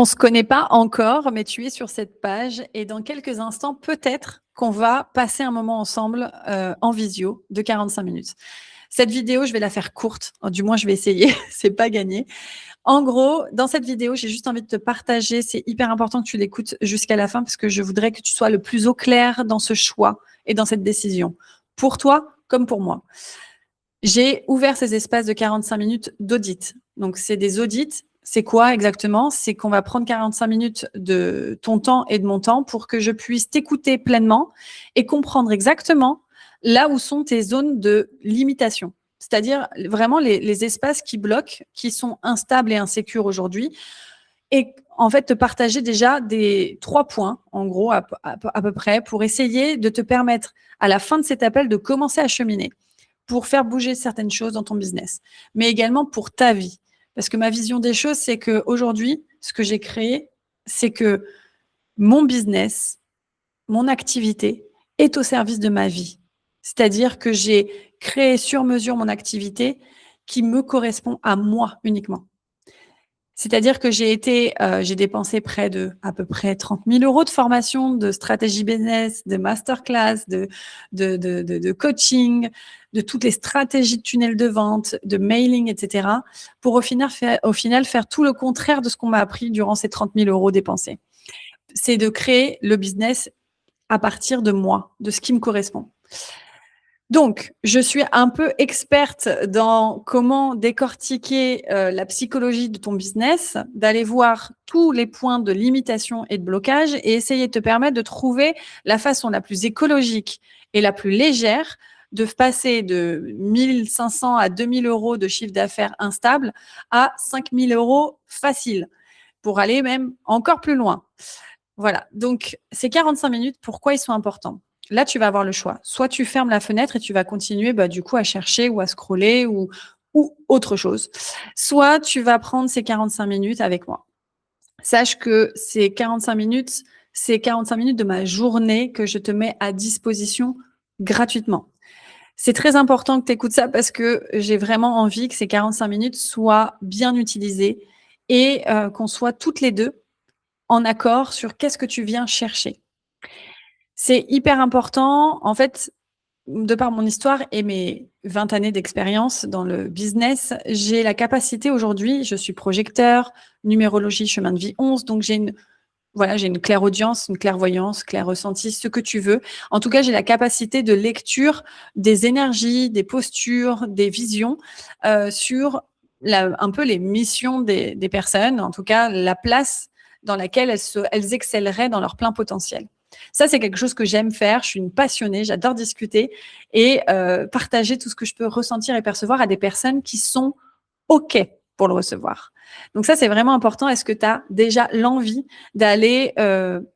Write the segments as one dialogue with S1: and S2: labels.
S1: On se connaît pas encore, mais tu es sur cette page et dans quelques instants, peut-être qu'on va passer un moment ensemble, en visio de 45 minutes. Cette vidéo, je vais la faire courte, du moins je vais essayer, c'est pas gagné. En gros, dans cette vidéo, j'ai juste envie de te partager, c'est hyper important que tu l'écoutes jusqu'à la fin parce que je voudrais que tu sois le plus au clair dans ce choix et dans cette décision, pour toi comme pour moi. J'ai ouvert ces espaces de 45 minutes d'audit. Donc, c'est des audits. C'est quoi exactement? C'est qu'on va prendre 45 minutes de ton temps et de mon temps pour que je puisse t'écouter pleinement et comprendre exactement là où sont tes zones de limitation. C'est-à-dire vraiment les espaces qui bloquent, qui sont instables et insécures aujourd'hui. Et en fait, te partager déjà des 3 points, en gros, à peu près, pour essayer de te permettre, à la fin de cet appel, de commencer à cheminer pour faire bouger certaines choses dans ton business, mais également pour ta vie. Parce que ma vision des choses, c'est qu'aujourd'hui, ce que j'ai créé, c'est que mon business, mon activité est au service de ma vie. C'est-à-dire que j'ai créé sur mesure mon activité qui me correspond à moi uniquement. C'est-à-dire que j'ai dépensé près de, à peu près 30 000 € de formation, de stratégie business, de masterclass, de coaching, de toutes les stratégies de tunnel de vente, de mailing, etc. pour au final faire tout le contraire de ce qu'on m'a appris durant ces 30 000 € dépensés. C'est de créer le business à partir de moi, de ce qui me correspond. Donc, je suis un peu experte dans comment décortiquer la psychologie de ton business, d'aller voir tous les points de limitation et de blocage et essayer de te permettre de trouver la façon la plus écologique et la plus légère de passer de 1 500 à 2 000 € de chiffre d'affaires instable à 5 000 € facile, pour aller même encore plus loin. Voilà, donc ces 45 minutes, pourquoi ils sont importants? Là, tu vas avoir le choix. Soit tu fermes la fenêtre et tu vas continuer du coup à chercher ou à scroller ou autre chose. Soit tu vas prendre ces 45 minutes avec moi. Sache que ces 45 minutes, c'est 45 minutes de ma journée que je te mets à disposition gratuitement. C'est très important que tu écoutes ça parce que j'ai vraiment envie que ces 45 minutes soient bien utilisées et qu'on soit toutes les deux en accord sur qu'est-ce que tu viens chercher. C'est hyper important. En fait, de par mon histoire et mes 20 années d'expérience dans le business, j'ai la capacité aujourd'hui, je suis projecteur, numérologie, chemin de vie 11, donc j'ai une clairaudience, une clairvoyance, clair-ressenti, ce que tu veux. En tout cas, j'ai la capacité de lecture des énergies, des postures, des visions sur un peu les missions des personnes, en tout cas la place dans laquelle elles excelleraient dans leur plein potentiel. Ça, c'est quelque chose que j'aime faire. Je suis une passionnée, j'adore discuter et partager tout ce que je peux ressentir et percevoir à des personnes qui sont OK pour le recevoir. Donc ça, c'est vraiment important. Est-ce que tu as déjà l'envie d'aller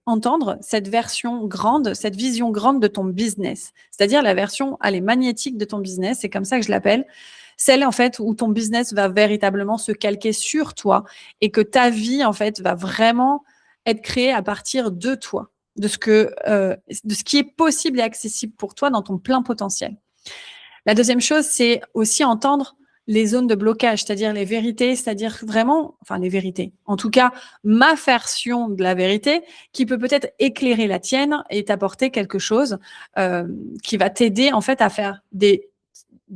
S1: entendre cette version grande, cette vision grande de ton business? C'est-à-dire la version, magnétique de ton business, c'est comme ça que je l'appelle. Celle, en fait, où ton business va véritablement se calquer sur toi et que ta vie, en fait, va vraiment être créée à partir de toi, de ce qui est possible et accessible pour toi dans ton plein potentiel. La deuxième chose, c'est aussi entendre les zones de blocage, c'est-à-dire les vérités, c'est-à-dire vraiment, enfin les vérités, en tout cas ma version de la vérité qui peut peut-être éclairer la tienne et t'apporter quelque chose qui va t'aider en fait à faire des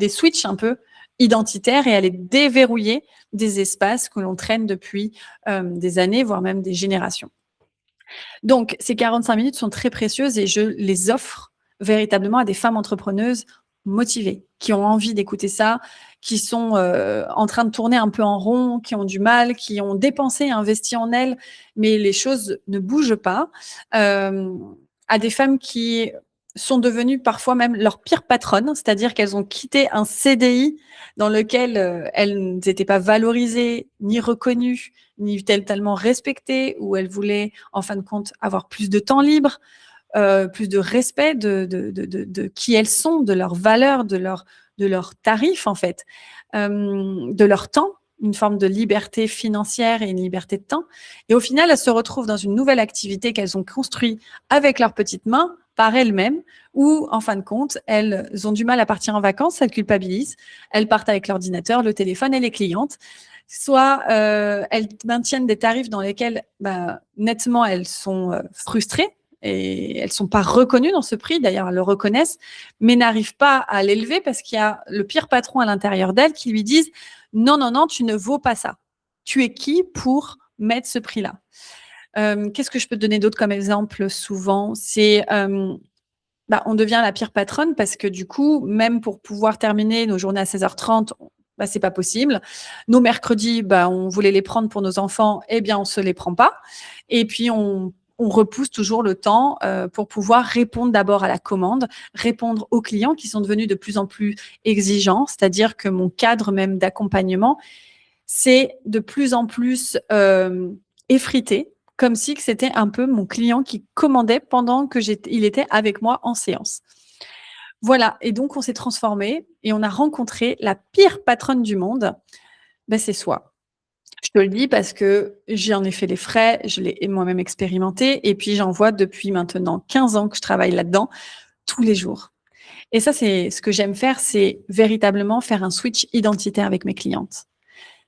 S1: switches un peu identitaires et à les déverrouiller des espaces que l'on traîne depuis des années, voire même des générations. Donc, ces 45 minutes sont très précieuses et je les offre véritablement à des femmes entrepreneuses motivées, qui ont envie d'écouter ça, qui sont en train de tourner un peu en rond, qui ont du mal, qui ont dépensé, investi en elles, mais les choses ne bougent pas. À des femmes qui sont devenues parfois même leur pire patronne, c'est-à-dire qu'elles ont quitté un CDI dans lequel elles n'étaient pas valorisées, ni reconnues, ni tellement respectées, où elles voulaient, en fin de compte, avoir plus de temps libre, plus de respect de qui elles sont, de leurs valeurs, de leurs tarifs, en fait, de leur temps, une forme de liberté financière et une liberté de temps. Et au final, elles se retrouvent dans une nouvelle activité qu'elles ont construite avec leurs petites mains, par elles-mêmes, où, en fin de compte, elles ont du mal à partir en vacances, elles culpabilisent, elles partent avec l'ordinateur, le téléphone et les clientes. soit elles maintiennent des tarifs dans lesquels nettement elles sont frustrées et elles ne sont pas reconnues dans ce prix, d'ailleurs elles le reconnaissent, mais n'arrivent pas à l'élever parce qu'il y a le pire patron à l'intérieur d'elles qui lui disent non, non, non, tu ne vaux pas ça. Tu es qui pour mettre ce prix-là? Qu'est-ce que je peux te donner d'autre comme exemple souvent? C'est on devient la pire patronne parce que du coup, même pour pouvoir terminer nos journées à 16h30, c'est pas possible. Nos mercredis, on voulait les prendre pour nos enfants, eh bien, on se les prend pas. Et puis, on repousse toujours le temps pour pouvoir répondre d'abord à la commande, répondre aux clients qui sont devenus de plus en plus exigeants. C'est-à-dire que mon cadre même d'accompagnement, c'est de plus en plus effrité, comme si c'était un peu mon client qui commandait pendant que il était avec moi en séance. Voilà, et donc on s'est transformé et on a rencontré la pire patronne du monde, c'est soi. Je te le dis parce que j'en ai fait les frais, je l'ai moi-même expérimenté et puis j'en vois depuis maintenant 15 ans que je travaille là-dedans tous les jours. Et ça, c'est ce que j'aime faire, c'est véritablement faire un switch identitaire avec mes clientes.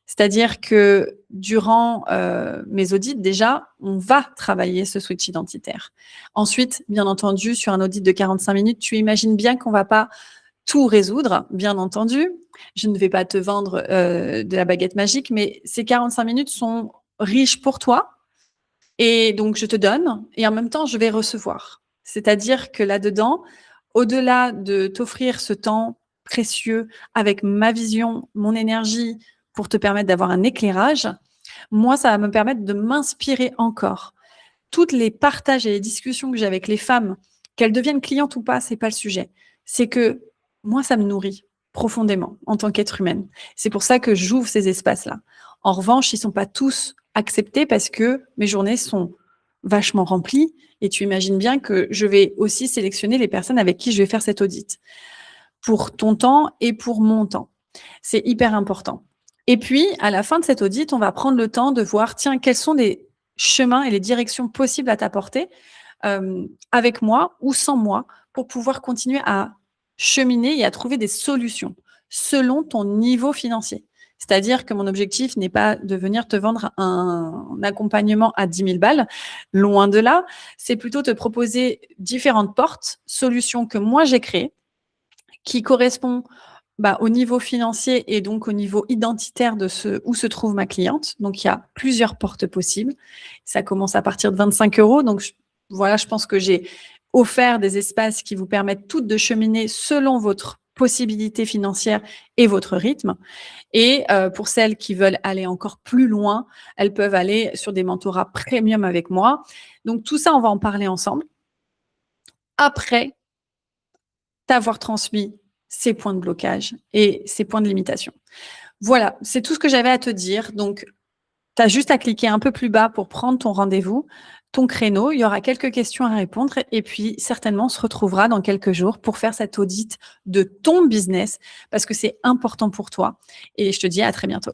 S1: C'est-à-dire que durant mes audits, déjà, on va travailler ce switch identitaire. Ensuite, bien entendu, sur un audit de 45 minutes, tu imagines bien qu'on ne va pas tout résoudre, bien entendu. Je ne vais pas te vendre de la baguette magique, mais ces 45 minutes sont riches pour toi. Et donc, je te donne et en même temps, je vais recevoir. C'est-à-dire que là-dedans, au-delà de t'offrir ce temps précieux avec ma vision, mon énergie, pour te permettre d'avoir un éclairage, moi, ça va me permettre de m'inspirer encore. Toutes les partages et les discussions que j'ai avec les femmes, qu'elles deviennent clientes ou pas, c'est pas le sujet. C'est que moi, ça me nourrit profondément en tant qu'être humaine. C'est pour ça que j'ouvre ces espaces-là. En revanche, ils sont pas tous acceptés parce que mes journées sont vachement remplies et tu imagines bien que je vais aussi sélectionner les personnes avec qui je vais faire cet audit pour ton temps et pour mon temps. C'est hyper important. Et puis, à la fin de cet audit, on va prendre le temps de voir, tiens, quels sont les chemins et les directions possibles à t'apporter avec moi ou sans moi pour pouvoir continuer à cheminer et à trouver des solutions selon ton niveau financier. C'est-à-dire que mon objectif n'est pas de venir te vendre un accompagnement à 10 000 balles, loin de là. C'est plutôt te proposer différentes portes, solutions que moi j'ai créées, qui correspondent au niveau financier et donc au niveau identitaire de où se trouve ma cliente. Donc, il y a plusieurs portes possibles. Ça commence à partir de 25 €. Donc, je pense que j'ai offert des espaces qui vous permettent toutes de cheminer selon votre possibilité financière et votre rythme. Et pour celles qui veulent aller encore plus loin, elles peuvent aller sur des mentorats premium avec moi. Donc, tout ça, on va en parler ensemble. Après t'avoir transmis ces points de blocage et ces points de limitation. Voilà, c'est tout ce que j'avais à te dire. Donc, tu as juste à cliquer un peu plus bas pour prendre ton rendez-vous, ton créneau. Il y aura quelques questions à répondre et puis certainement on se retrouvera dans quelques jours pour faire cet audit de ton business parce que c'est important pour toi. Et je te dis à très bientôt.